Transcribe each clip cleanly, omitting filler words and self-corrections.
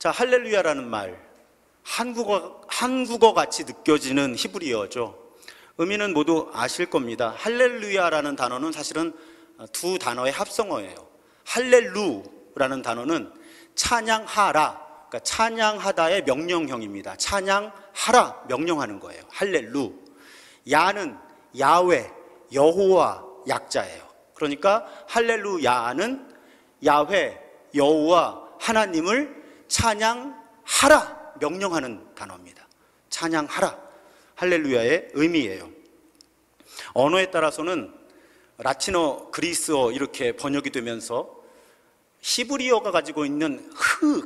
자, 할렐루야라는 말, 한국어 같이 느껴지는 히브리어죠. 의미는 모두 아실 겁니다. 할렐루야라는 단어는 사실은 두 단어의 합성어예요. 할렐루라는 단어는 찬양하라, 그러니까 찬양하다의 명령형입니다. 찬양하라, 명령하는 거예요. 할렐루. 야는 야훼, 여호와 약자예요. 그러니까 할렐루야는 야훼, 여호와 하나님을 찬양하라, 명령하는 단어입니다. 찬양하라, 할렐루야의 의미예요. 언어에 따라서는 라틴어, 그리스어 이렇게 번역이 되면서 히브리어가 가지고 있는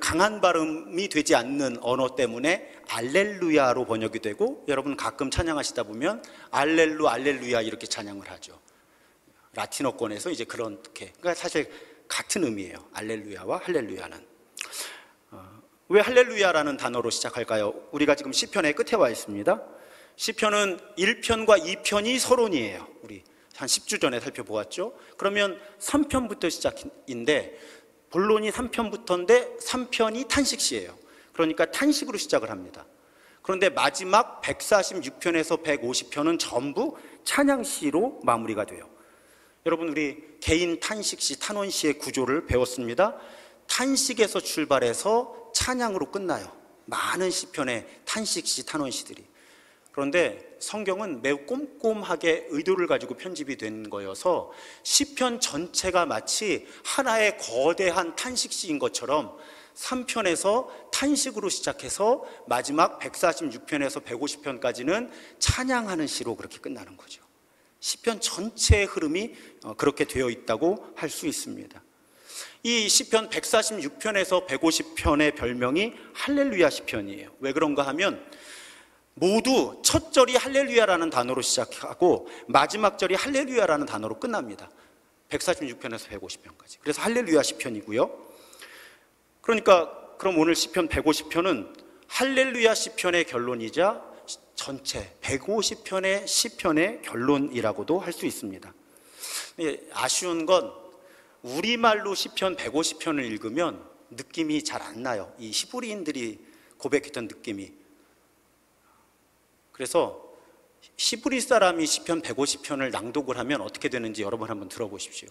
강한 발음이 되지 않는 언어 때문에 알렐루야로 번역이 되고, 여러분 가끔 찬양하시다 보면 알렐루 알렐루야 이렇게 찬양을 하죠. 라틴어권에서 이제 그렇게, 그러니까 사실 같은 의미예요. 알렐루야와 할렐루야는. 왜 할렐루야라는 단어로 시작할까요? 우리가 지금 시편의 끝에 와 있습니다. 시편은 1편과 2편이 서론이에요. 우리 한 10주 전에 살펴보았죠. 그러면 3편부터 시작인데, 본론이 3편부터인데 3편이 탄식시예요. 그러니까 탄식으로 시작을 합니다. 그런데 마지막 146편에서 150편은 전부 찬양시로 마무리가 돼요. 여러분, 우리 개인 탄식시, 탄원시의 구조를 배웠습니다. 탄식에서 출발해서 찬양으로 끝나요. 많은 시편의 탄식시, 탄원시들이. 그런데 성경은 매우 꼼꼼하게 의도를 가지고 편집이 된 거여서 시편 전체가 마치 하나의 거대한 탄식시인 것처럼 3편에서 탄식으로 시작해서 마지막 146편에서 150편까지는 찬양하는 시로 그렇게 끝나는 거죠. 시편 전체의 흐름이 그렇게 되어 있다고 할 수 있습니다. 이 시편 146편에서 150편의 별명이 할렐루야 시편이에요. 왜 그런가 하면 모두 첫 절이 할렐루야라는 단어로 시작하고 마지막 절이 할렐루야라는 단어로 끝납니다. 146편에서 150편까지. 그래서 할렐루야 시편이고요. 그러니까 그럼 오늘 시편 150편은 할렐루야 시편의 결론이자 전체 150편의 시편의 결론이라고도 할 수 있습니다. 아쉬운 건 우리말로 시편 150편을 읽으면 느낌이 잘 안 나요. 이 히브리인들이 고백했던 느낌이. 그래서 히브리 사람이 시편 150편을 낭독을 하면 어떻게 되는지 여러분 한번 들어보십시오.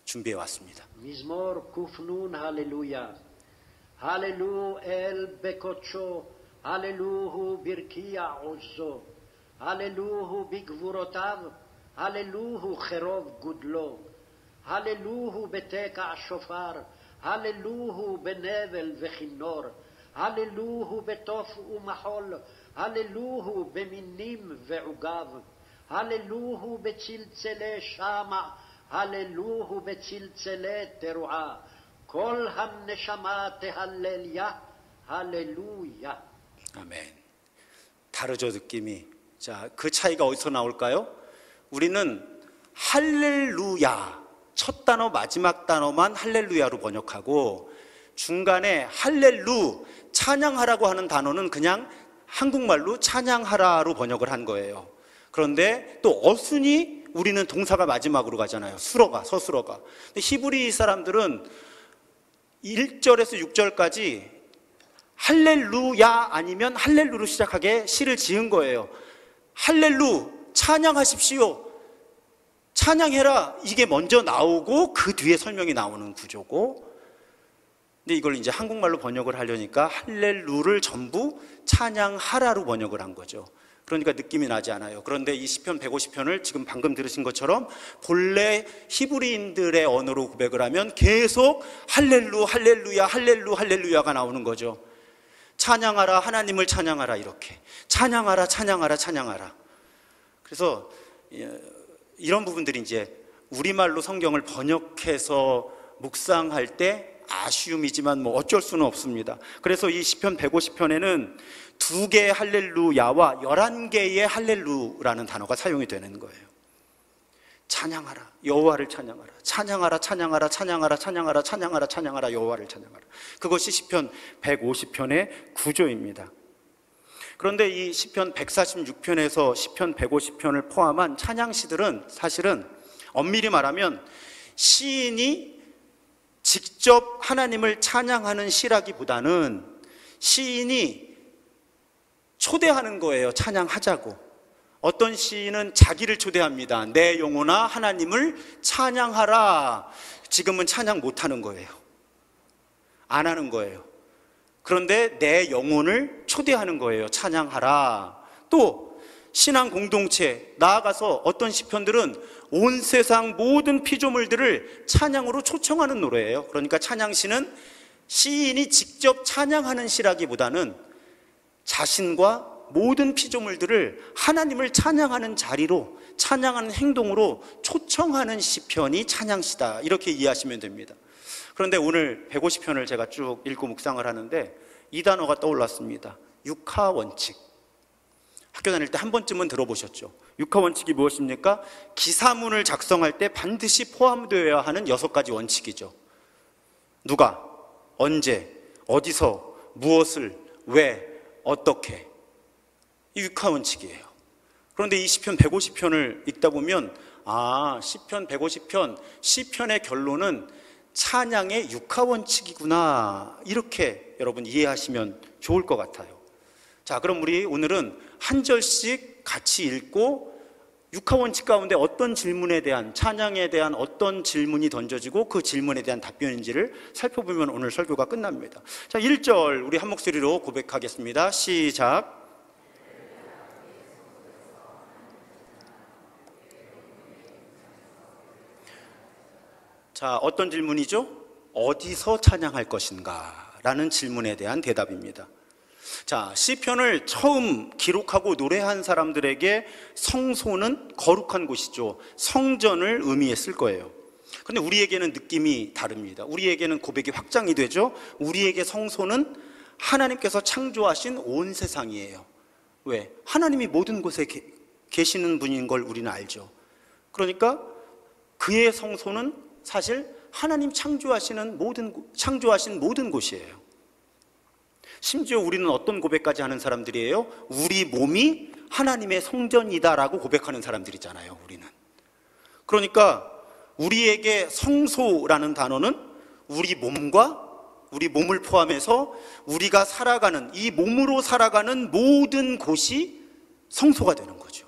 준비해 왔습니다. מזמור קנ הללויה. הללו אל בקודשו, הללוהו ברקיע עוזו, הללוהו בגבורותיו, הללוהו חרוב גודלו, הללוהו בתקע שופר, הללוהו בנבל וכינור, הללוהו בתוף ומחול, הללוהו במינים ועוגב, הללוהו בצלצלי שמע, הללוהו בצלצלי תרועה, כל הנשמה תהלליה, 할렐루야. 아멘. 다르죠, 느낌이. 자, 그 차이가 어디서 나올까요? 우리는 할렐루야, 첫 단어 마지막 단어만 할렐루야로 번역하고, 중간에 할렐루, 찬양하라고 하는 단어는 그냥 한국말로 찬양하라로 번역을 한 거예요. 그런데 또 어순이 우리는 동사가 마지막으로 가잖아요. 수러가, 서술어가. 근데 히브리 사람들은 1절에서 6절까지 할렐루야 아니면 할렐루로 시작하게 시를 지은 거예요. 할렐루, 찬양하십시오, 찬양해라, 이게 먼저 나오고 그 뒤에 설명이 나오는 구조고, 근데 이걸 이제 한국말로 번역을 하려니까 할렐루를 전부 찬양하라로 번역을 한 거죠. 그러니까 느낌이 나지 않아요. 그런데 이 시편 150편을 지금 방금 들으신 것처럼 본래 히브리인들의 언어로 고백을 하면 계속 할렐루, 할렐루야, 할렐루, 할렐루야가 나오는 거죠. 찬양하라, 하나님을 찬양하라, 이렇게 찬양하라, 찬양하라, 찬양하라. 그래서 이런 부분들이 이제 우리말로 성경을 번역해서 묵상할 때 아쉬움이지만 뭐 어쩔 수는 없습니다. 그래서 이 시편 150편에는 2개의 할렐루야와 11개의 할렐루라는 단어가 사용이 되는 거예요. 찬양하라, 여호와를 찬양하라, 찬양하라, 찬양하라, 찬양하라, 찬양하라, 찬양하라, 찬양하라, 여호와를 찬양하라. 그것이 시편 150편의 구조입니다. 그런데 이 시편 146편에서 시편 150편을 포함한 찬양시들은 사실은 엄밀히 말하면 시인이 직접 하나님을 찬양하는 시라기보다는 시인이 초대하는 거예요. 찬양하자고. 어떤 시인은 자기를 초대합니다. 내 영혼아 하나님을 찬양하라. 지금은 찬양 못하는 거예요. 안 하는 거예요. 그런데 내 영혼을 초대하는 거예요. 찬양하라. 또 신앙 공동체 나아가서 어떤 시편들은 온 세상 모든 피조물들을 찬양으로 초청하는 노래예요. 그러니까 찬양시는 시인이 직접 찬양하는 시라기보다는 자신과 모든 피조물들을 하나님을 찬양하는 자리로, 찬양하는 행동으로 초청하는 시편이 찬양시다, 이렇게 이해하시면 됩니다. 그런데 오늘 150편을 제가 쭉 읽고 묵상을 하는데 이 단어가 떠올랐습니다. 육하원칙. 학교 다닐 때 한 번쯤은 들어보셨죠? 육하원칙이 무엇입니까? 기사문을 작성할 때 반드시 포함되어야 하는 6가지 원칙이죠. 누가, 언제, 어디서, 무엇을, 왜, 어떻게. 이 육하원칙이에요. 그런데 이 시편 150편을 읽다 보면 시편 150편, 시편의 결론은 찬양의 육하원칙이구나, 이렇게 여러분 이해하시면 좋을 것 같아요. 자, 그럼 우리 오늘은 한 절씩 같이 읽고 육하원칙 가운데 어떤 질문에 대한, 찬양에 대한 어떤 질문이 던져지고 그 질문에 대한 답변인지를 살펴보면 오늘 설교가 끝납니다. 자, 1절 우리 한 목소리로 고백하겠습니다. 시작. 자, 어떤 질문이죠? 어디서 찬양할 것인가? 라는 질문에 대한 대답입니다. 자, 시편을 처음 기록하고 노래한 사람들에게 성소는 거룩한 곳이죠. 성전을 의미했을 거예요. 그런데 우리에게는 느낌이 다릅니다. 우리에게는 고백이 확장이 되죠. 우리에게 성소는 하나님께서 창조하신 온 세상이에요. 왜? 하나님이 모든 곳에 계시는 분인 걸 우리는 알죠. 그러니까 그의 성소는 사실 하나님 창조하신 모든 곳이에요. 심지어 우리는 어떤 고백까지 하는 사람들이에요? 우리 몸이 하나님의 성전이다라고 고백하는 사람들이잖아요, 우리는. 그러니까 우리에게 성소라는 단어는 우리 몸을 포함해서 우리가 살아가는, 이 몸으로 살아가는 모든 곳이 성소가 되는 거죠.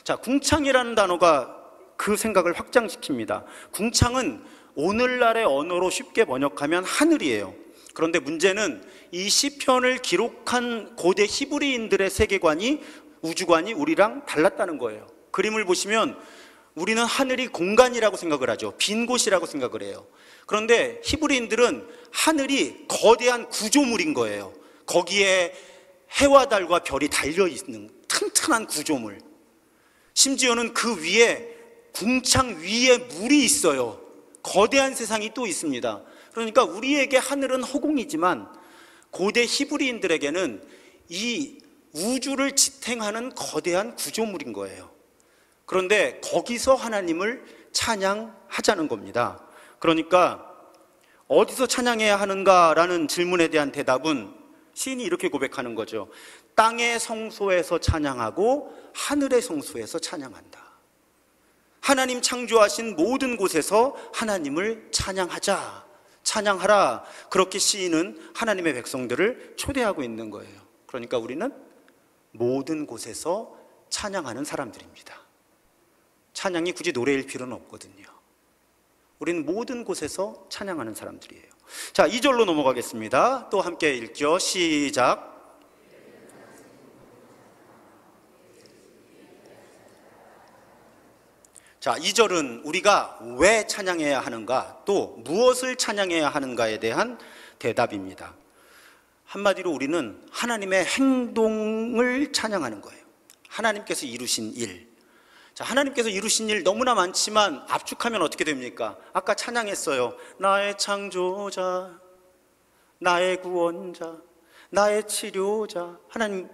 자, 궁창이라는 단어가 그 생각을 확장시킵니다. 궁창은 오늘날의 언어로 쉽게 번역하면 하늘이에요. 그런데 문제는 이 시편을 기록한 고대 히브리인들의 세계관이, 우주관이 우리랑 달랐다는 거예요. 그림을 보시면 우리는 하늘이 공간이라고 생각을 하죠. 빈 곳이라고 생각을 해요. 그런데 히브리인들은 하늘이 거대한 구조물인 거예요. 거기에 해와 달과 별이 달려있는 튼튼한 구조물. 심지어는 그 위에, 궁창 위에 물이 있어요. 거대한 세상이 또 있습니다. 그러니까 우리에게 하늘은 허공이지만 고대 히브리인들에게는 이 우주를 지탱하는 거대한 구조물인 거예요. 그런데 거기서 하나님을 찬양하자는 겁니다. 그러니까 어디서 찬양해야 하는가라는 질문에 대한 대답은 시인이 이렇게 고백하는 거죠. 땅의 성소에서 찬양하고 하늘의 성소에서 찬양한다. 하나님 창조하신 모든 곳에서 하나님을 찬양하자, 찬양하라. 그렇게 시인은 하나님의 백성들을 초대하고 있는 거예요. 그러니까 우리는 모든 곳에서 찬양하는 사람들입니다. 찬양이 굳이 노래일 필요는 없거든요. 우리는 모든 곳에서 찬양하는 사람들이에요. 자, 2절로 넘어가겠습니다. 또 함께 읽죠. 시작. 자, 2절은 우리가 왜 찬양해야 하는가, 또 무엇을 찬양해야 하는가에 대한 대답입니다. 한마디로 우리는 하나님의 행동을 찬양하는 거예요. 하나님께서 이루신 일. 자, 하나님께서 이루신 일 너무나 많지만 압축하면 어떻게 됩니까? 아까 찬양했어요. 나의 창조자, 나의 구원자, 나의 치료자. 하나님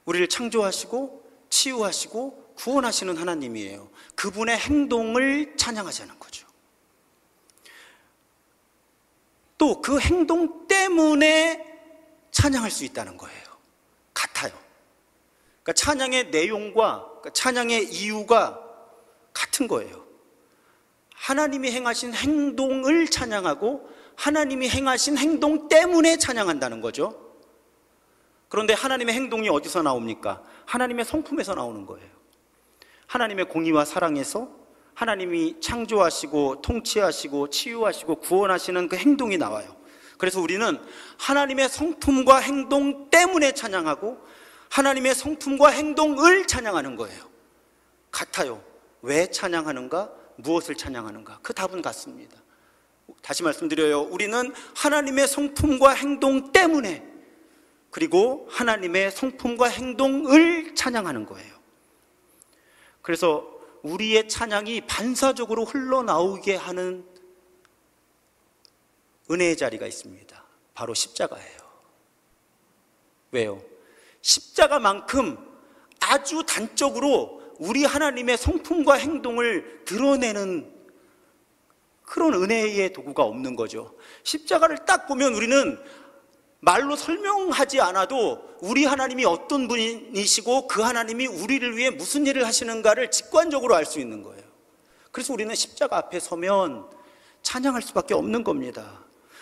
우리를 창조하시고 치유하시고 구원하시는 하나님이에요. 그분의 행동을 찬양하자는 거죠. 또 그 행동 때문에 찬양할 수 있다는 거예요. 같아요. 그러니까 찬양의 내용과 찬양의 이유가 같은 거예요. 하나님이 행하신 행동을 찬양하고 하나님이 행하신 행동 때문에 찬양한다는 거죠. 그런데 하나님의 행동이 어디서 나옵니까? 하나님의 성품에서 나오는 거예요. 하나님의 공의와 사랑에서 하나님이 창조하시고 통치하시고 치유하시고 구원하시는 그 행동이 나와요. 그래서 우리는 하나님의 성품과 행동 때문에 찬양하고 하나님의 성품과 행동을 찬양하는 거예요. 같아요. 왜 찬양하는가? 무엇을 찬양하는가? 그 답은 같습니다. 다시 말씀드려요. 우리는 하나님의 성품과 행동 때문에, 그리고 하나님의 성품과 행동을 찬양하는 거예요. 그래서 우리의 찬양이 반사적으로 흘러나오게 하는 은혜의 자리가 있습니다. 바로 십자가예요. 왜요? 십자가만큼 아주 단적으로 우리 하나님의 성품과 행동을 드러내는 그런 은혜의 도구가 없는 거죠. 십자가를 딱 보면 우리는 말로 설명하지 않아도 우리 하나님이 어떤 분이시고 그 하나님이 우리를 위해 무슨 일을 하시는가를 직관적으로 알 수 있는 거예요. 그래서 우리는 십자가 앞에 서면 찬양할 수밖에 없는 겁니다.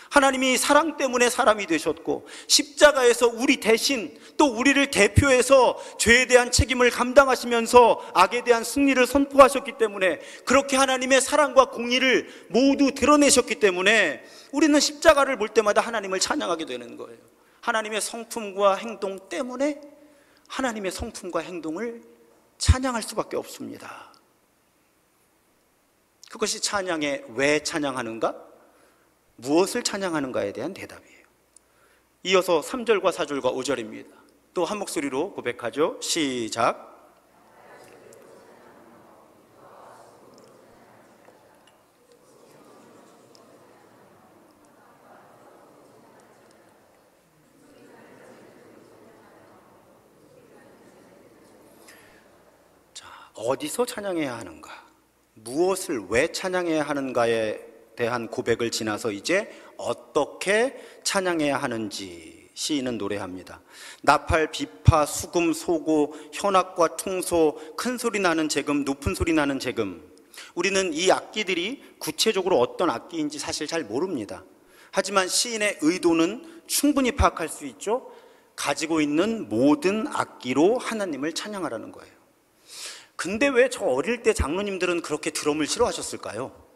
하나님이 사랑 때문에 사람이 되셨고 십자가에서 우리 대신 또 우리를 대표해서 죄에 대한 책임을 감당하시면서 악에 대한 승리를 선포하셨기 때문에, 그렇게 하나님의 사랑과 공의를 모두 드러내셨기 때문에 우리는 십자가를 볼 때마다 하나님을 찬양하게 되는 거예요. 하나님의 성품과 행동 때문에 하나님의 성품과 행동을 찬양할 수밖에 없습니다. 그것이 찬양의 왜 찬양하는가? 무엇을 찬양하는가에 대한 대답이에요. 이어서 3절과 4절과 5절입니다. 또 한 목소리로 고백하죠. 시작. 자, 어디서 찬양해야 하는가? 무엇을 왜 찬양해야 하는가에 대한 고백을 지나서 이제 어떻게 찬양해야 하는지 시인은 노래합니다. 나팔, 비파, 수금, 소고, 현악과 퉁소, 큰 소리 나는 재금, 높은 소리 나는 재금. 우리는 이 악기들이 구체적으로 어떤 악기인지 사실 잘 모릅니다. 하지만 시인의 의도는 충분히 파악할 수 있죠. 가지고 있는 모든 악기로 하나님을 찬양하라는 거예요. 근데 왜 저 어릴 때 장로님들은 그렇게 드럼을 싫어하셨을까요?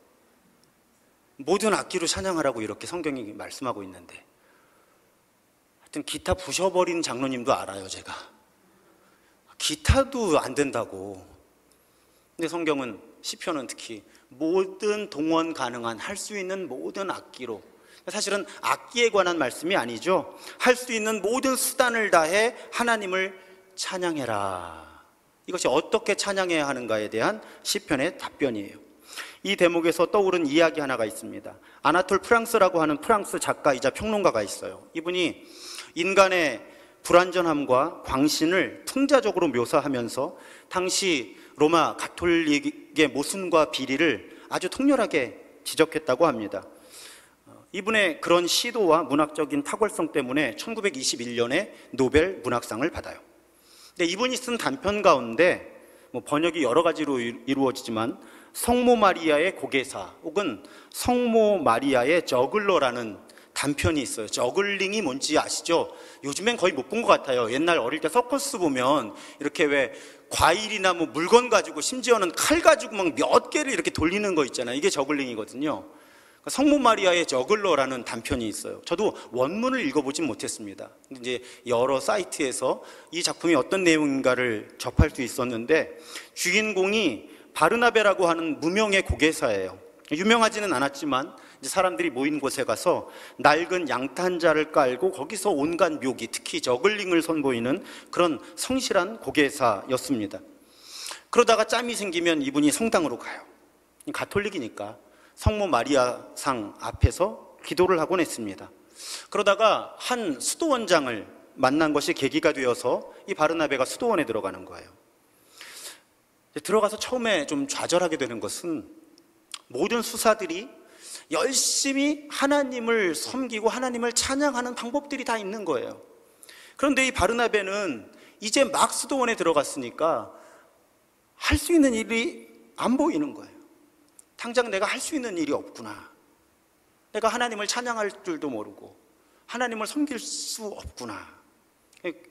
모든 악기로 찬양하라고 이렇게 성경이 말씀하고 있는데, 하여튼 기타 부셔버린 장로님도 알아요. 제가 기타도 안 된다고. 근데 성경은, 시편은 특히 모든 동원 가능한, 할 수 있는 모든 악기로, 사실은 악기에 관한 말씀이 아니죠. 할 수 있는 모든 수단을 다해 하나님을 찬양해라. 이것이 어떻게 찬양해야 하는가에 대한 시편의 답변이에요. 이 대목에서 떠오른 이야기 하나가 있습니다. 아나톨 프랑스라고 하는 프랑스 작가이자 평론가가 있어요. 이분이 인간의 불완전함과 광신을 풍자적으로 묘사하면서 당시 로마 가톨릭의 모순과 비리를 아주 통렬하게 지적했다고 합니다. 이분의 그런 시도와 문학적인 탁월성 때문에 1921년에 노벨 문학상을 받아요. 근데 이분이 쓴 단편 가운데 번역이 여러 가지로 이루어지지만 성모 마리아의 고개사 혹은 성모 마리아의 저글러라는 단편이 있어요. 저글링이 뭔지 아시죠? 요즘엔 거의 못 본 것 같아요. 옛날 어릴 때 서커스 보면 이렇게 왜 과일이나 물건 가지고, 심지어는 칼 가지고 막 몇 개를 이렇게 돌리는 거 있잖아요. 이게 저글링이거든요. 성모 마리아의 저글러라는 단편이 있어요. 저도 원문을 읽어보진 못했습니다. 이제 여러 사이트에서 이 작품이 어떤 내용인가를 접할 수 있었는데, 주인공이 바르나베라고 하는 무명의 고개사예요. 유명하지는 않았지만 이제 사람들이 모인 곳에 가서 낡은 양탄자를 깔고 거기서 온갖 묘기, 특히 저글링을 선보이는 그런 성실한 고개사였습니다. 그러다가 짬이 생기면 이분이 성당으로 가요. 가톨릭이니까 성모 마리아 상 앞에서 기도를 하곤 했습니다. 그러다가 한 수도원장을 만난 것이 계기가 되어서 이 바르나베가 수도원에 들어가는 거예요. 들어가서 처음에 좀 좌절하게 되는 것은, 모든 수사들이 열심히 하나님을 섬기고 하나님을 찬양하는 방법들이 다 있는 거예요. 그런데 이 바르나베는 이제 막 수도원에 들어갔으니까 할 수 있는 일이 안 보이는 거예요. 당장 내가 할 수 있는 일이 없구나. 내가 하나님을 찬양할 줄도 모르고 하나님을 섬길 수 없구나.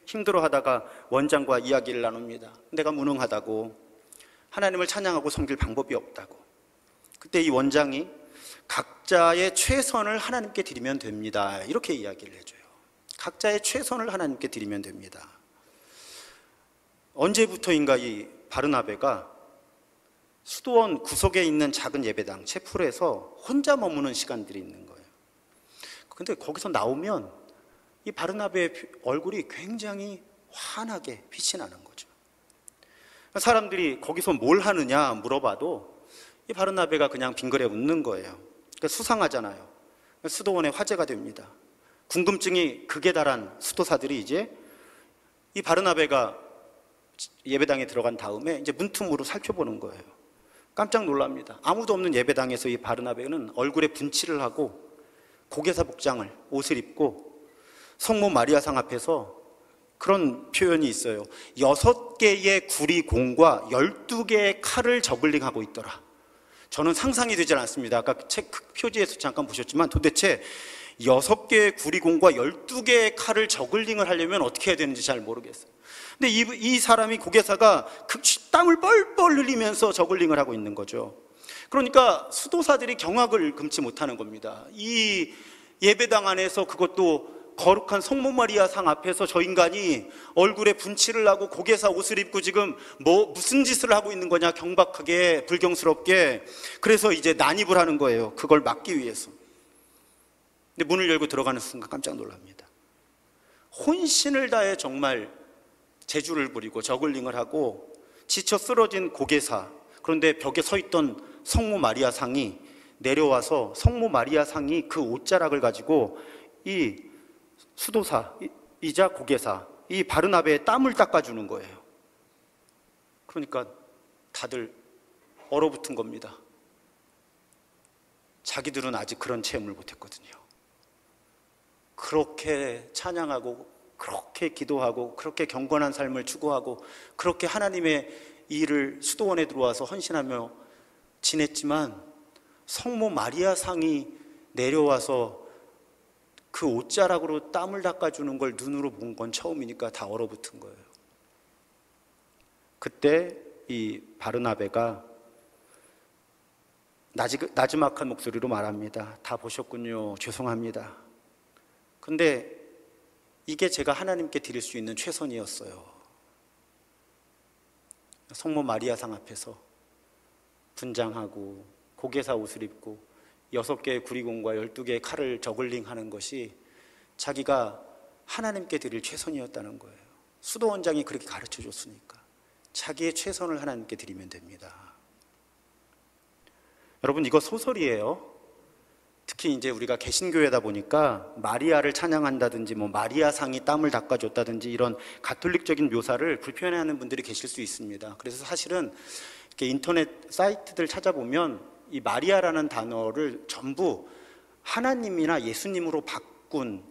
힘들어하다가 원장과 이야기를 나눕니다. 내가 무능하다고, 하나님을 찬양하고 섬길 방법이 없다고. 그때 이 원장이 각자의 최선을 하나님께 드리면 됩니다, 이렇게 이야기를 해줘요. 각자의 최선을 하나님께 드리면 됩니다. 언제부터인가 이 바르나베가 수도원 구석에 있는 작은 예배당 채플에서 혼자 머무는 시간들이 있는 거예요. 근데 거기서 나오면 이 바르나베의 얼굴이 굉장히 환하게 빛이 나는 거죠. 사람들이 거기서 뭘 하느냐 물어봐도 이 바르나베가 그냥 빙그레 웃는 거예요. 그러니까 수상하잖아요. 수도원에 화제가 됩니다. 궁금증이 극에 달한 수도사들이 이제 이 바르나베가 예배당에 들어간 다음에 이제 문틈으로 살펴보는 거예요. 깜짝 놀랍니다. 아무도 없는 예배당에서 이 바르나베는 얼굴에 분칠을 하고 고개사 복장을, 옷을 입고 성모 마리아상 앞에서 그런 표현이 있어요. 6개의 구리공과 12개의 칼을 저글링하고 있더라. 저는 상상이 되질 않습니다. 아까 책 표지에서 잠깐 보셨지만 도대체 6개의 구리공과 12개의 칼을 저글링을 하려면 어떻게 해야 되는지 잘 모르겠어요. 근데 이 사람이, 고개사가 땀을 뻘뻘 흘리면서 저글링을 하고 있는 거죠. 그러니까 수도사들이 경악을 금치 못하는 겁니다. 이 예배당 안에서, 그것도 거룩한 성모 마리아 상 앞에서 저 인간이 얼굴에 분칠을 하고 고개사 옷을 입고 지금 무슨 짓을 하고 있는 거냐, 경박하게, 불경스럽게. 그래서 이제 난입을 하는 거예요. 그걸 막기 위해서. 근데 문을 열고 들어가는 순간 깜짝 놀랍니다. 혼신을 다해 정말 재주를 부리고 저글링을 하고 지쳐 쓰러진 고개사, 그런데 벽에 서 있던 성모 마리아 상이 내려와서 성모 마리아 상이 그 옷자락을 가지고 이 수도사이자 고개사, 이 바르나베의 땀을 닦아주는 거예요. 그러니까 다들 얼어붙은 겁니다. 자기들은 아직 그런 체험을 못했거든요. 그렇게 찬양하고, 그렇게 기도하고, 그렇게 경건한 삶을 추구하고, 그렇게 하나님의 일을 수도원에 들어와서 헌신하며 지냈지만 성모 마리아 상이 내려와서 그 옷자락으로 땀을 닦아주는 걸 눈으로 본 건 처음이니까 다 얼어붙은 거예요. 그때 이 바르나베가 나지막한 목소리로 말합니다. 다 보셨군요. 죄송합니다. 근데 이게 제가 하나님께 드릴 수 있는 최선이었어요. 성모 마리아 상 앞에서 분장하고 고개사 옷을 입고 6개의 구리공과 12개의 칼을 저글링하는 것이 자기가 하나님께 드릴 최선이었다는 거예요. 수도원장이 그렇게 가르쳐 줬으니까 자기의 최선을 하나님께 드리면 됩니다. 여러분, 이거 소설이에요. 특히 이제 우리가 개신교회다 보니까 마리아를 찬양한다든지 마리아 상이 땀을 닦아줬다든지 이런 가톨릭적인 묘사를 불편해하는 분들이 계실 수 있습니다. 그래서 사실은 이렇게 인터넷 사이트들 찾아보면 이 마리아라는 단어를 전부 하나님이나 예수님으로 바꾼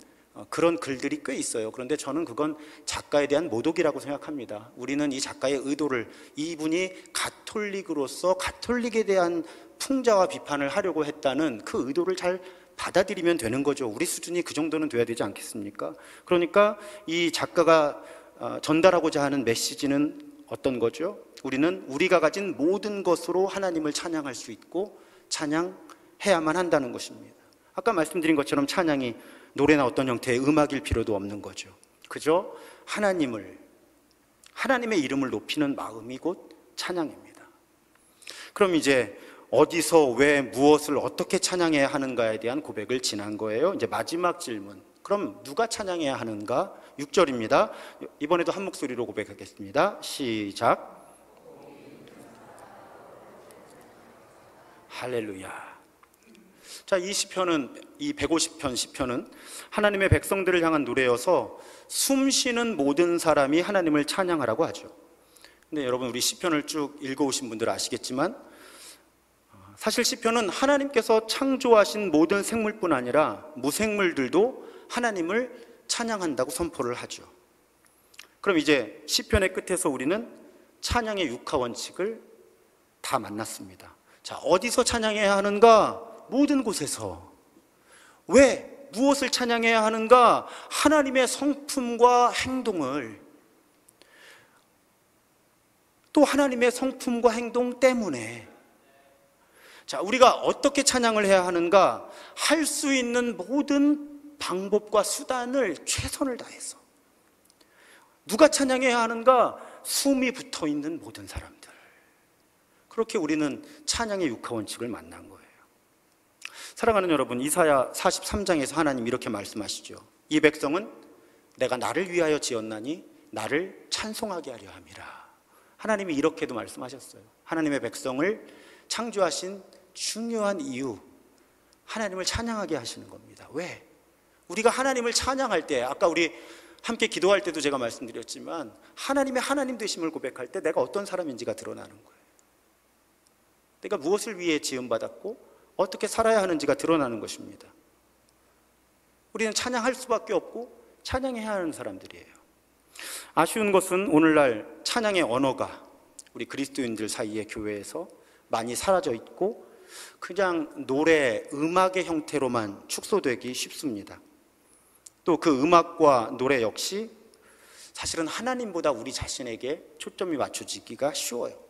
그런 글들이 꽤 있어요. 그런데 저는 그건 작가에 대한 모독이라고 생각합니다. 우리는 이 작가의 의도를, 이분이 가톨릭으로서 가톨릭에 대한 풍자와 비판을 하려고 했다는 그 의도를 잘 받아들이면 되는 거죠. 우리 수준이 그 정도는 돼야 되지 않겠습니까? 그러니까 이 작가가 전달하고자 하는 메시지는 어떤 거죠? 우리는 우리가 가진 모든 것으로 하나님을 찬양할 수 있고 찬양해야만 한다는 것입니다. 아까 말씀드린 것처럼 찬양이 노래나 어떤 형태의 음악일 필요도 없는 거죠. 그저 하나님의 이름을 높이는 마음이 곧 찬양입니다. 그럼 이제 어디서, 왜, 무엇을 어떻게 찬양해야 하는가에 대한 고백을 지난 거예요. 이제 마지막 질문. 그럼 누가 찬양해야 하는가? 6절입니다. 이번에도 한 목소리로 고백하겠습니다. 시작. 할렐루야. 자, 이 시편은, 이 150편 시편은 하나님의 백성들을 향한 노래여서 숨 쉬는 모든 사람이 하나님을 찬양하라고 하죠. 근데 여러분, 우리 시편을 쭉 읽어오신 분들 아시겠지만 사실 시편은 하나님께서 창조하신 모든 생물뿐 아니라 무생물들도 하나님을 찬양한다고 선포를 하죠. 그럼 이제 시편의 끝에서 우리는 찬양의 6하 원칙을 다 만났습니다. 자, 어디서 찬양해야 하는가? 모든 곳에서. 왜? 무엇을 찬양해야 하는가? 하나님의 성품과 행동을. 또 하나님의 성품과 행동 때문에. 자, 우리가 어떻게 찬양을 해야 하는가? 할 수 있는 모든 방법과 수단을 최선을 다해서. 누가 찬양해야 하는가? 숨이 붙어 있는 모든 사람들. 그렇게 우리는 찬양의 육하원칙을 만난 거예요. 사랑하는 여러분, 이사야 43장에서 하나님 이렇게 말씀하시죠. 이 백성은 내가 나를 위하여 지었나니 나를 찬송하게 하려 함이라. 하나님이 이렇게도 말씀하셨어요. 하나님의 백성을 창조하신 중요한 이유, 하나님을 찬양하게 하시는 겁니다. 왜? 우리가 하나님을 찬양할 때, 아까 우리 함께 기도할 때도 제가 말씀드렸지만, 하나님의 하나님 되심을 고백할 때 내가 어떤 사람인지가 드러나는 거예요. 내가 무엇을 위해 지음받았고 어떻게 살아야 하는지가 드러나는 것입니다. 우리는 찬양할 수밖에 없고 찬양해야 하는 사람들이에요. 아쉬운 것은 오늘날 찬양의 언어가 우리 그리스도인들 사이의 교회에서 많이 사라져 있고 그냥 노래, 음악의 형태로만 축소되기 쉽습니다. 또 그 음악과 노래 역시 사실은 하나님보다 우리 자신에게 초점이 맞춰지기가 쉬워요.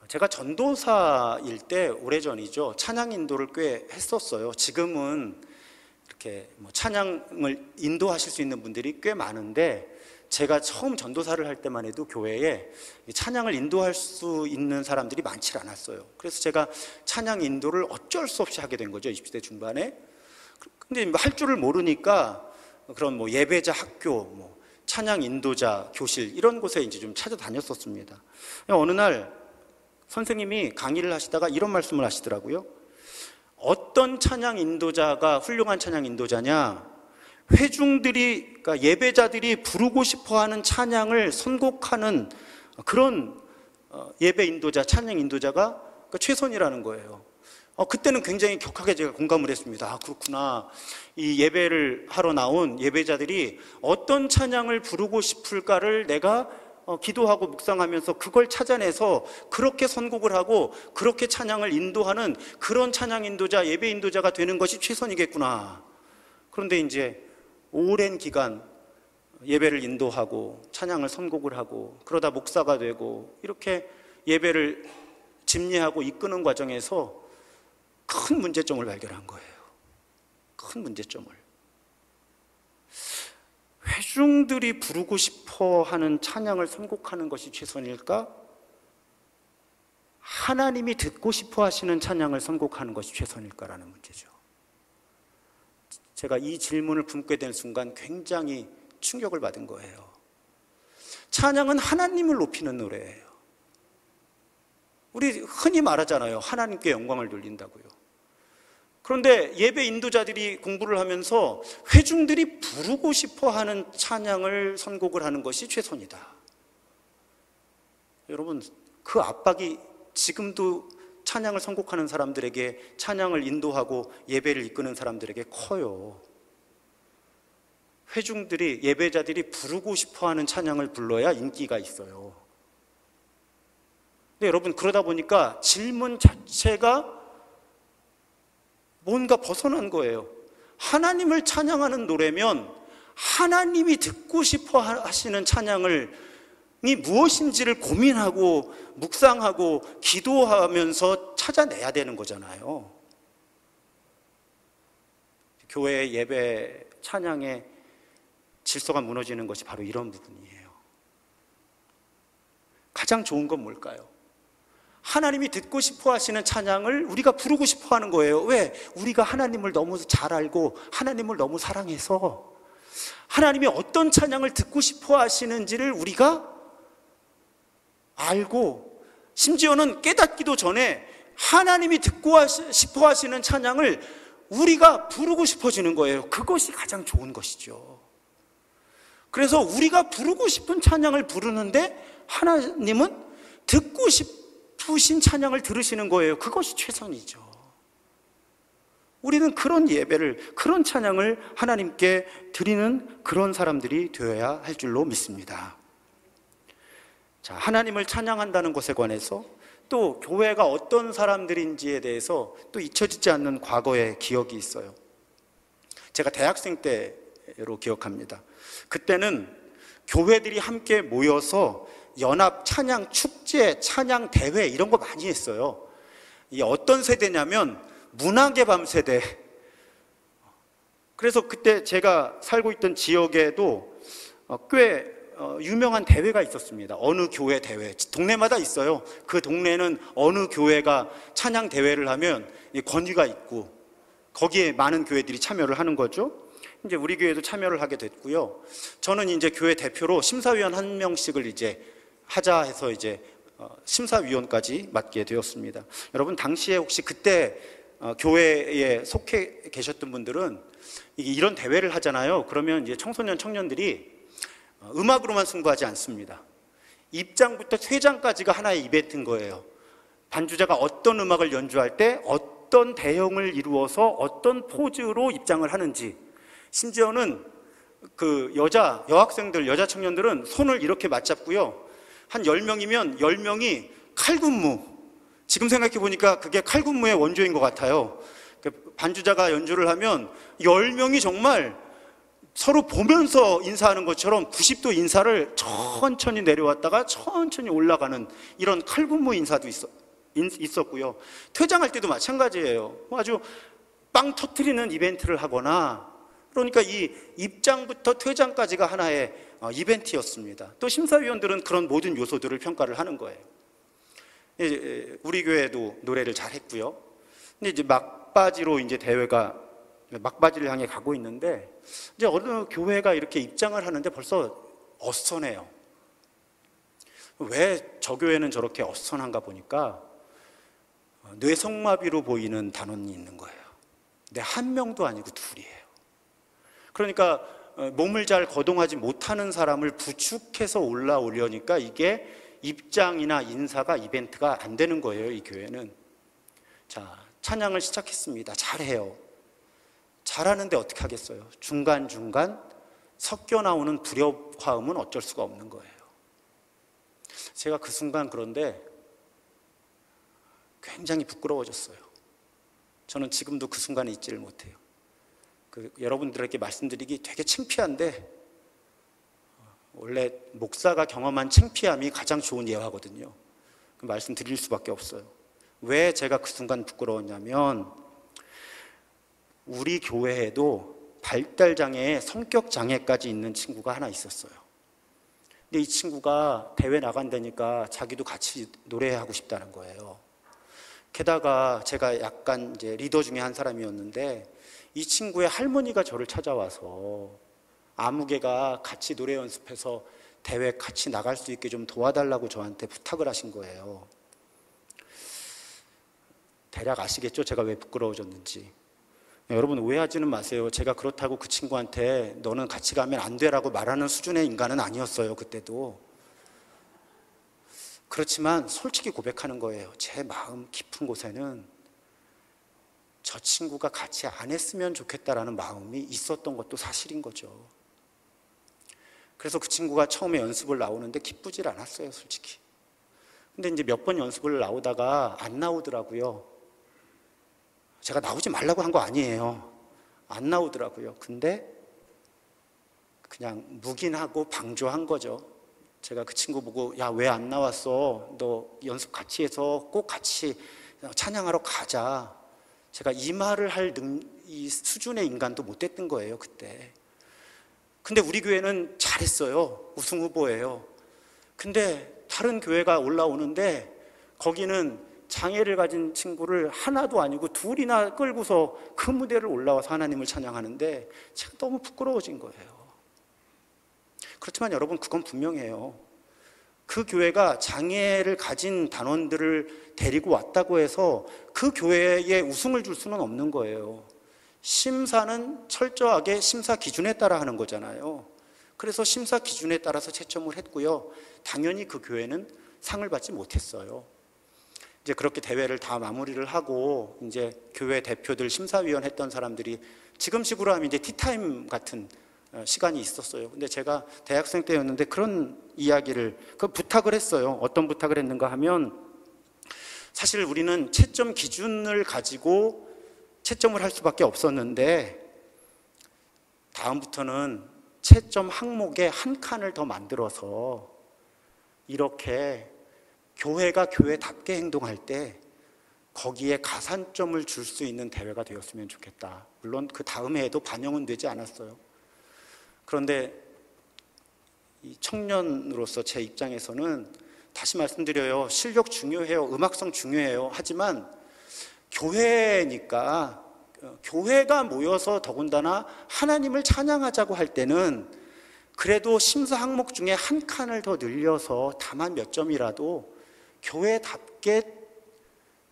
제가 전도사일 때 오래전이죠. 찬양 인도를 꽤 했었어요. 지금은 이렇게 찬양을 인도하실 수 있는 분들이 꽤 많은데, 제가 처음 전도사를 할 때만 해도 교회에 찬양을 인도할 수 있는 사람들이 많지 않았어요. 그래서 제가 찬양 인도를 어쩔 수 없이 하게 된 거죠. 20대 중반에. 근데 할 줄을 모르니까 그런 예배자 학교, 찬양 인도자 교실 이런 곳에 이제 좀 찾아다녔었습니다. 어느 날 선생님이 강의를 하시다가 이런 말씀을 하시더라고요. 어떤 찬양 인도자가 훌륭한 찬양 인도자냐? 회중들이, 그러니까 예배자들이 부르고 싶어하는 찬양을 선곡하는 그런 예배 인도자, 찬양 인도자가 최선이라는 거예요. 그때는 굉장히 격하게 제가 공감을 했습니다. 아, 그렇구나. 이 예배를 하러 나온 예배자들이 어떤 찬양을 부르고 싶을까를 내가 기도하고 묵상하면서 그걸 찾아내서 그렇게 선곡을 하고 그렇게 찬양을 인도하는 그런 찬양 인도자, 예배 인도자가 되는 것이 최선이겠구나. 그런데 이제 오랜 기간 예배를 인도하고 찬양을 선곡을 하고 그러다 목사가 되고 이렇게 예배를 집례하고 이끄는 과정에서 큰 문제점을 발견한 거예요. 큰 문제점을. 회중들이 부르고 싶어하는 찬양을 선곡하는 것이 최선일까? 하나님이 듣고 싶어 하시는 찬양을 선곡하는 것이 최선일까라는 문제죠. 제가 이 질문을 품게 된 순간 굉장히 충격을 받은 거예요. 찬양은 하나님을 높이는 노래예요. 우리 흔히 말하잖아요. 하나님께 영광을 돌린다고요. 그런데 예배 인도자들이 공부를 하면서 회중들이 부르고 싶어하는 찬양을 선곡을 하는 것이 최선이다. 여러분, 그 압박이 지금도 찬양을 선곡하는 사람들에게, 찬양을 인도하고 예배를 이끄는 사람들에게 커요. 회중들이, 예배자들이 부르고 싶어하는 찬양을 불러야 인기가 있어요. 근데 여러분, 그러다 보니까 질문 자체가 뭔가 벗어난 거예요. 하나님을 찬양하는 노래면 하나님이 듣고 싶어 하시는 찬양이 무엇인지를 고민하고 묵상하고 기도하면서 찾아내야 되는 거잖아요. 교회의 예배 찬양의 질서가 무너지는 것이 바로 이런 부분이에요. 가장 좋은 건 뭘까요? 하나님이 듣고 싶어 하시는 찬양을 우리가 부르고 싶어 하는 거예요. 왜? 우리가 하나님을 너무 잘 알고 하나님을 너무 사랑해서 하나님이 어떤 찬양을 듣고 싶어 하시는지를 우리가 알고, 심지어는 깨닫기도 전에 하나님이 듣고 싶어 하시는 찬양을 우리가 부르고 싶어지는 거예요. 그것이 가장 좋은 것이죠. 그래서 우리가 부르고 싶은 찬양을 부르는데 하나님은 듣고 싶으신 찬양을 들으시는 거예요. 그것이 최선이죠. 우리는 그런 예배를, 그런 찬양을 하나님께 드리는 그런 사람들이 되어야 할 줄로 믿습니다. 자, 하나님을 찬양한다는 것에 관해서 또 교회가 어떤 사람들인지에 대해서 또 잊혀지지 않는 과거의 기억이 있어요. 제가 대학생 때로 기억합니다. 그때는 교회들이 함께 모여서 연합 찬양 축제, 찬양 대회 이런 거 많이 했어요. 이 어떤 세대냐면 문학의 밤 세대. 그래서 그때 제가 살고 있던 지역에도 꽤 유명한 대회가 있었습니다. 어느 교회 대회, 동네마다 있어요. 그 동네는 어느 교회가 찬양 대회를 하면 권위가 있고 거기에 많은 교회들이 참여를 하는 거죠. 이제 우리 교회도 참여를 하게 됐고요. 저는 이제 교회 대표로 심사위원 한 명씩을 이제 하자 해서 이제 심사위원까지 맡게 되었습니다. 여러분 당시에 혹시 그때 교회에 속해 계셨던 분들은 이런 대회를 하잖아요. 그러면 이제 청소년 청년들이 음악으로만 승부하지 않습니다. 입장부터 퇴장까지가 하나의 이벤트인 거예요. 반주자가 어떤 음악을 연주할 때 어떤 대형을 이루어서 어떤 포즈로 입장을 하는지, 심지어는 그 여학생들, 여자 청년들은 손을 이렇게 맞잡고요. 한 10명이면 10명이 칼군무. 지금 생각해 보니까 그게 칼군무의 원조인 것 같아요. 반주자가 연주를 하면 10명이 정말 서로 보면서 인사하는 것처럼 90도 인사를 천천히 내려왔다가 천천히 올라가는 이런 칼군무 인사도 있었고요. 퇴장할 때도 마찬가지예요. 아주 빵 터트리는 이벤트를 하거나, 그러니까 이 입장부터 퇴장까지가 하나의 이벤트였습니다. 또 심사위원들은 그런 모든 요소들을 평가를 하는 거예요. 우리 교회도 노래를 잘 했고요. 근데 이제 막바지로 이제 대회가 막바지를 향해 가고 있는데, 이제 어느 교회가 이렇게 입장을 하는데 벌써 어수선해요. 왜 저 교회는 저렇게 어수선한가 보니까 뇌성마비로 보이는 단원이 있는 거예요. 근데 한 명도 아니고 둘이에요. 그러니까 몸을 잘 거동하지 못하는 사람을 부축해서 올라오려니까 이게 입장이나 인사가 이벤트가 안 되는 거예요. 이 교회는. 자, 찬양을 시작했습니다. 잘해요. 잘하는데 어떻게 하겠어요? 중간중간 섞여 나오는 불협화음은 어쩔 수가 없는 거예요. 제가 그 순간 그런데 굉장히 부끄러워졌어요. 저는 지금도 그 순간에 잊지를 못해요. 여러분들에게 말씀드리기 되게 창피한데, 원래 목사가 경험한 창피함이 가장 좋은 예화거든요. 그 말씀 드릴 수밖에 없어요. 왜 제가 그 순간 부끄러웠냐면, 우리 교회에도 발달장애에 성격장애까지 있는 친구가 하나 있었어요. 근데 이 친구가 대회 나간다니까 자기도 같이 노래하고 싶다는 거예요. 게다가 제가 약간 이제 리더 중에 한 사람이었는데, 이 친구의 할머니가 저를 찾아와서 아무개가 같이 노래 연습해서 대회 같이 나갈 수 있게 좀 도와달라고 저한테 부탁을 하신 거예요. 대략 아시겠죠? 제가 왜 부끄러워졌는지. 여러분 오해하지는 마세요. 제가 그렇다고 그 친구한테 너는 같이 가면 안 돼라고 말하는 수준의 인간은 아니었어요. 그때도. 그렇지만 솔직히 고백하는 거예요. 제 마음 깊은 곳에는 저 친구가 같이 안 했으면 좋겠다라는 마음이 있었던 것도 사실인 거죠. 그래서 그 친구가 처음에 연습을 나오는데 기쁘질 않았어요, 솔직히. 근데 이제 몇 번 연습을 나오다가 안 나오더라고요. 제가 나오지 말라고 한 거 아니에요. 안 나오더라고요. 근데 그냥 묵인하고 방조한 거죠. 제가 그 친구 보고, 야, 왜 안 나왔어? 너 연습 같이 해서 꼭 같이 찬양하러 가자. 제가 이 말을 할 이 수준의 인간도 못 됐던 거예요, 그때. 근데 우리 교회는 잘했어요. 우승 후보예요. 근데 다른 교회가 올라오는데 거기는 장애를 가진 친구를 하나도 아니고 둘이나 끌고서 그 무대를 올라와서 하나님을 찬양하는데 제가 너무 부끄러워진 거예요. 그렇지만 여러분, 그건 분명해요. 그 교회가 장애를 가진 단원들을 데리고 왔다고 해서 그 교회에 우승을 줄 수는 없는 거예요. 심사는 철저하게 심사 기준에 따라 하는 거잖아요. 그래서 심사 기준에 따라서 채점을 했고요. 당연히 그 교회는 상을 받지 못했어요. 이제 그렇게 대회를 다 마무리를 하고 이제 교회 대표들, 심사위원 했던 사람들이 지금식으로 하면 이제 티타임 같은 시간이 있었어요. 근데 제가 대학생 때였는데 그런 이야기를 부탁을 했어요. 어떤 부탁을 했는가 하면, 사실 우리는 채점 기준을 가지고 채점을 할 수밖에 없었는데 다음부터는 채점 항목에 한 칸을 더 만들어서 이렇게 교회가 교회답게 행동할 때 거기에 가산점을 줄 수 있는 대회가 되었으면 좋겠다. 물론 그 다음 해에도 반영은 되지 않았어요. 그런데 이 청년으로서 제 입장에서는 다시 말씀드려요. 실력 중요해요. 음악성 중요해요. 하지만 교회니까 교회가 모여서 더군다나 하나님을 찬양하자고 할 때는 그래도 심사 항목 중에 한 칸을 더 늘려서 다만 몇 점이라도 교회답게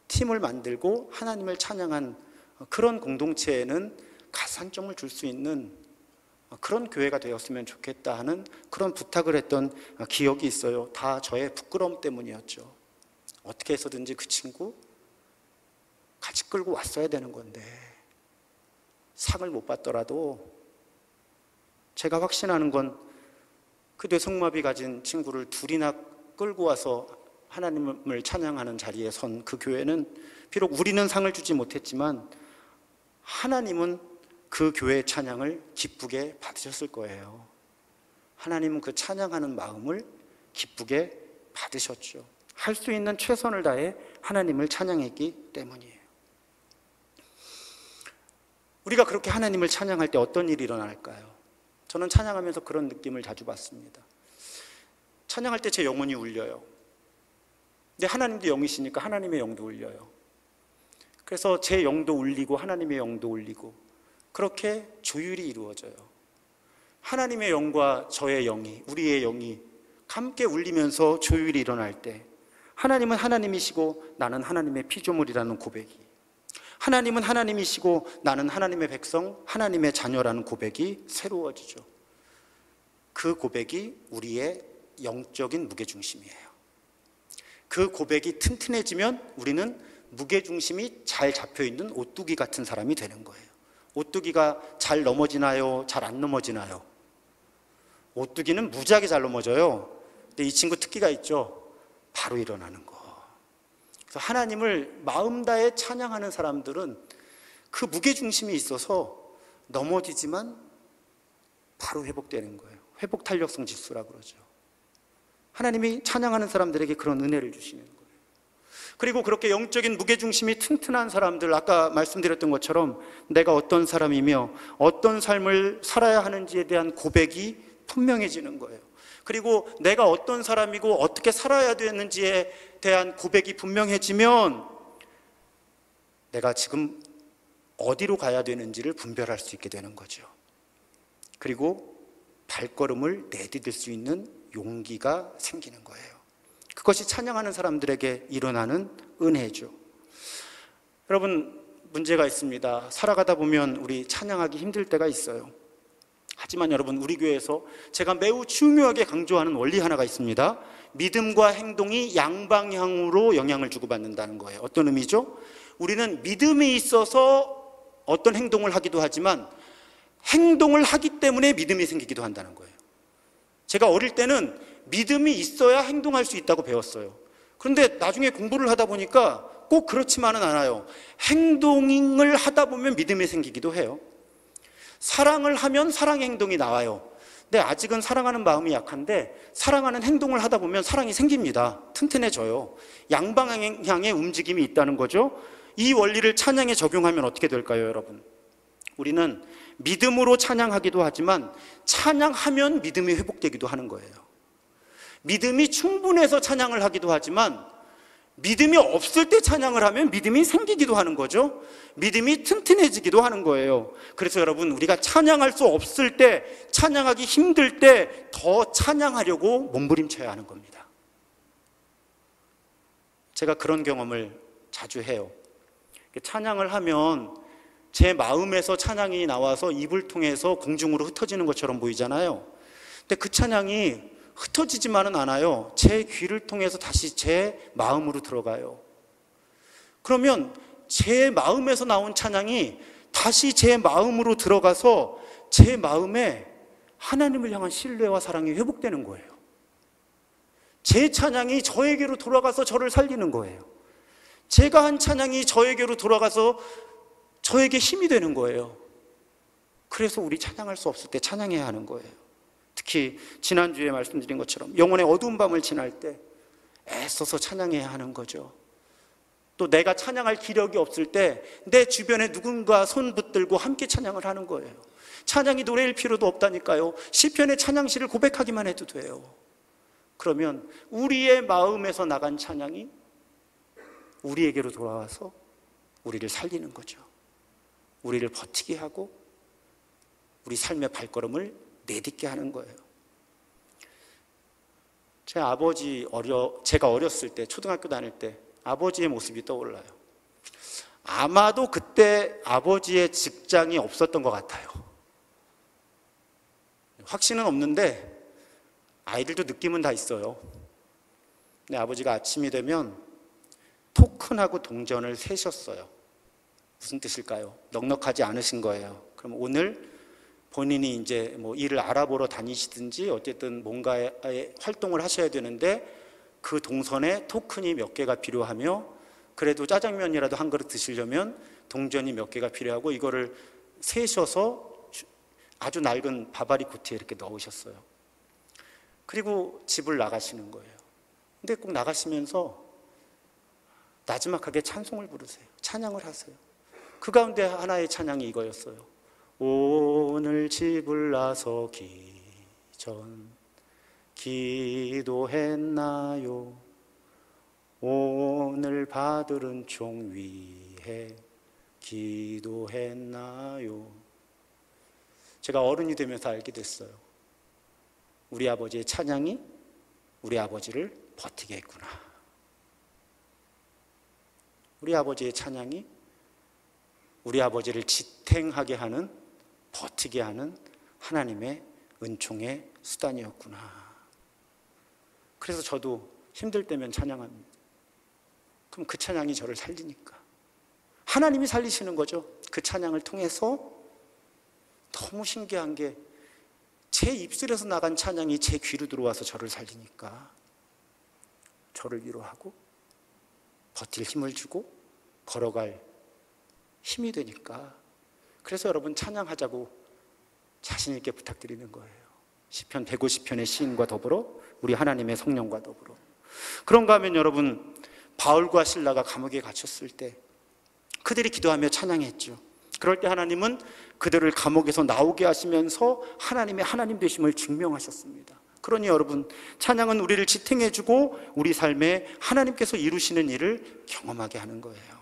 팀을 만들고 하나님을 찬양한 그런 공동체에는 가산점을 줄 수 있는 그런 교회가 되었으면 좋겠다 하는 그런 부탁을 했던 기억이 있어요. 다 저의 부끄러움 때문이었죠. 어떻게 해서든지 그 친구 같이 끌고 왔어야 되는 건데 상을 못 받더라도 제가 확신하는 건 그 뇌성마비 가진 친구를 둘이나 끌고 와서 하나님을 찬양하는 자리에 선 그 교회는 비록 우리는 상을 주지 못했지만 하나님은 그 교회의 찬양을 기쁘게 받으셨을 거예요. 하나님은 그 찬양하는 마음을 기쁘게 받으셨죠. 할 수 있는 최선을 다해 하나님을 찬양했기 때문이에요. 우리가 그렇게 하나님을 찬양할 때 어떤 일이 일어날까요? 저는 찬양하면서 그런 느낌을 자주 받습니다. 찬양할 때 제 영혼이 울려요. 근데 하나님도 영이시니까 하나님의 영도 울려요. 그래서 제 영도 울리고 하나님의 영도 울리고 그렇게 조율이 이루어져요. 하나님의 영과 저의 영이, 우리의 영이 함께 울리면서 조율이 일어날 때 하나님은 하나님이시고 나는 하나님의 피조물이라는 고백이, 하나님은 하나님이시고 나는 하나님의 백성, 하나님의 자녀라는 고백이 새로워지죠. 그 고백이 우리의 영적인 무게중심이에요. 그 고백이 튼튼해지면 우리는 무게중심이 잘 잡혀있는 오뚜기 같은 사람이 되는 거예요. 오뚜기가 잘 넘어지나요? 잘 안 넘어지나요? 오뚜기는 무지하게 잘 넘어져요. 근데 이 친구 특기가 있죠. 바로 일어나는 거. 그래서 하나님을 마음 다해 찬양하는 사람들은 그 무게중심이 있어서 넘어지지만 바로 회복되는 거예요. 회복 탄력성 지수라고 그러죠. 하나님이 찬양하는 사람들에게 그런 은혜를 주시는 거예요. 그리고 그렇게 영적인 무게중심이 튼튼한 사람들, 아까 말씀드렸던 것처럼 내가 어떤 사람이며 어떤 삶을 살아야 하는지에 대한 고백이 분명해지는 거예요. 그리고 내가 어떤 사람이고 어떻게 살아야 되는지에 대한 고백이 분명해지면 내가 지금 어디로 가야 되는지를 분별할 수 있게 되는 거죠. 그리고 발걸음을 내디딜 수 있는 용기가 생기는 거예요. 그것이 찬양하는 사람들에게 일어나는 은혜죠. 여러분, 문제가 있습니다. 살아가다 보면 우리 찬양하기 힘들 때가 있어요. 하지만 여러분, 우리 교회에서 제가 매우 중요하게 강조하는 원리 하나가 있습니다. 믿음과 행동이 양방향으로 영향을 주고받는다는 거예요. 어떤 의미죠? 우리는 믿음이 있어서 어떤 행동을 하기도 하지만 행동을 하기 때문에 믿음이 생기기도 한다는 거예요. 제가 어릴 때는 믿음이 있어야 행동할 수 있다고 배웠어요. 그런데 나중에 공부를 하다 보니까 꼭 그렇지만은 않아요. 행동을 하다 보면 믿음이 생기기도 해요. 사랑을 하면 사랑의 행동이 나와요. 근데 아직은 사랑하는 마음이 약한데 사랑하는 행동을 하다 보면 사랑이 생깁니다. 튼튼해져요. 양방향의 움직임이 있다는 거죠. 이 원리를 찬양에 적용하면 어떻게 될까요, 여러분? 우리는 믿음으로 찬양하기도 하지만 찬양하면 믿음이 회복되기도 하는 거예요. 믿음이 충분해서 찬양을 하기도 하지만 믿음이 없을 때 찬양을 하면 믿음이 생기기도 하는 거죠. 믿음이 튼튼해지기도 하는 거예요. 그래서 여러분, 우리가 찬양할 수 없을 때, 찬양하기 힘들 때 더 찬양하려고 몸부림쳐야 하는 겁니다. 제가 그런 경험을 자주 해요. 찬양을 하면 제 마음에서 찬양이 나와서 입을 통해서 공중으로 흩어지는 것처럼 보이잖아요. 근데 그 찬양이 흩어지지만은 않아요. 제 귀를 통해서 다시 제 마음으로 들어가요. 그러면 제 마음에서 나온 찬양이 다시 제 마음으로 들어가서 제 마음에 하나님을 향한 신뢰와 사랑이 회복되는 거예요. 제 찬양이 저에게로 돌아가서 저를 살리는 거예요. 제가 한 찬양이 저에게로 돌아가서 저에게 힘이 되는 거예요. 그래서 우리 찬양할 수 없을 때 찬양해야 하는 거예요. 특히 지난주에 말씀드린 것처럼 영혼의 어두운 밤을 지날 때 애써서 찬양해야 하는 거죠. 또 내가 찬양할 기력이 없을 때 내 주변에 누군가 손 붙들고 함께 찬양을 하는 거예요. 찬양이 노래일 필요도 없다니까요. 시편의 찬양시를 고백하기만 해도 돼요. 그러면 우리의 마음에서 나간 찬양이 우리에게로 돌아와서 우리를 살리는 거죠. 우리를 버티게 하고 우리 삶의 발걸음을 내딛게 하는 거예요. 제 아버지 제가 어렸을 때, 초등학교 다닐 때 아버지의 모습이 떠올라요. 아마도 그때 아버지의 직장이 없었던 것 같아요. 확신은 없는데 아이들도 느낌은 다 있어요. 근데 아버지가 아침이 되면 토큰하고 동전을 세셨어요. 무슨 뜻일까요? 넉넉하지 않으신 거예요. 그럼 오늘 본인이 이제 뭐 일을 알아보러 다니시든지 어쨌든 뭔가의 활동을 하셔야 되는데 그 동선에 토큰이 몇 개가 필요하며 그래도 짜장면이라도 한 그릇 드시려면 동전이 몇 개가 필요하고 이거를 세셔서 아주 낡은 바바리 코트에 이렇게 넣으셨어요. 그리고 집을 나가시는 거예요. 근데 꼭 나가시면서 나지막하게 찬송을 부르세요. 찬양을 하세요. 그 가운데 하나의 찬양이 이거였어요. 오늘 집을 나서기 전 기도했나요? 오늘 받을 은총 위해 기도했나요? 제가 어른이 되면서 알게 됐어요. 우리 아버지의 찬양이 우리 아버지를 버티게 했구나. 우리 아버지의 찬양이 우리 아버지를 지탱하게 하는, 버티게 하는 하나님의 은총의 수단이었구나. 그래서 저도 힘들 때면 찬양합니다. 그럼 그 찬양이 저를 살리니까. 하나님이 살리시는 거죠. 그 찬양을 통해서. 너무 신기한 게 제 입술에서 나간 찬양이 제 귀로 들어와서 저를 살리니까 저를 위로하고 버틸 힘을 주고 걸어갈 힘이 되니까. 그래서 여러분 찬양하자고 자신 있게 부탁드리는 거예요. 시편 150편의 시인과 더불어 우리 하나님의 성령과 더불어. 그런가 하면 여러분 바울과 실라가 감옥에 갇혔을 때 그들이 기도하며 찬양했죠. 그럴 때 하나님은 그들을 감옥에서 나오게 하시면서 하나님의 하나님 되심을 증명하셨습니다. 그러니 여러분 찬양은 우리를 지탱해주고 우리 삶에 하나님께서 이루시는 일을 경험하게 하는 거예요.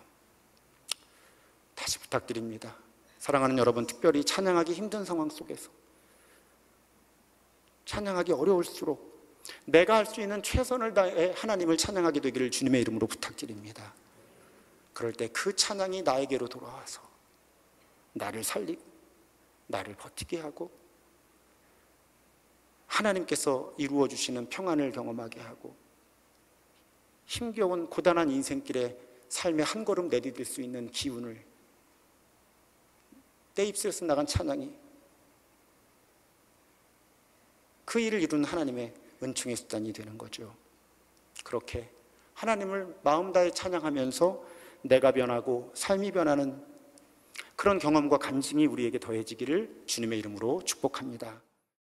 다시 부탁드립니다. 사랑하는 여러분, 특별히 찬양하기 힘든 상황 속에서 찬양하기 어려울수록 내가 할 수 있는 최선을 다해 하나님을 찬양하게 되기를 주님의 이름으로 부탁드립니다. 그럴 때 그 찬양이 나에게로 돌아와서 나를 살리고 나를 버티게 하고 하나님께서 이루어 주시는 평안을 경험하게 하고 힘겨운 고단한 인생길에 삶의 한 걸음 내디딜 수 있는 기운을, 내 입술에서 나간 찬양이 그 일을 이룬 하나님의 은총의 수단이 되는 거죠. 그렇게 하나님을 마음 다해 찬양하면서 내가 변하고 삶이 변하는 그런 경험과 간증이 우리에게 더해지기를 주님의 이름으로 축복합니다.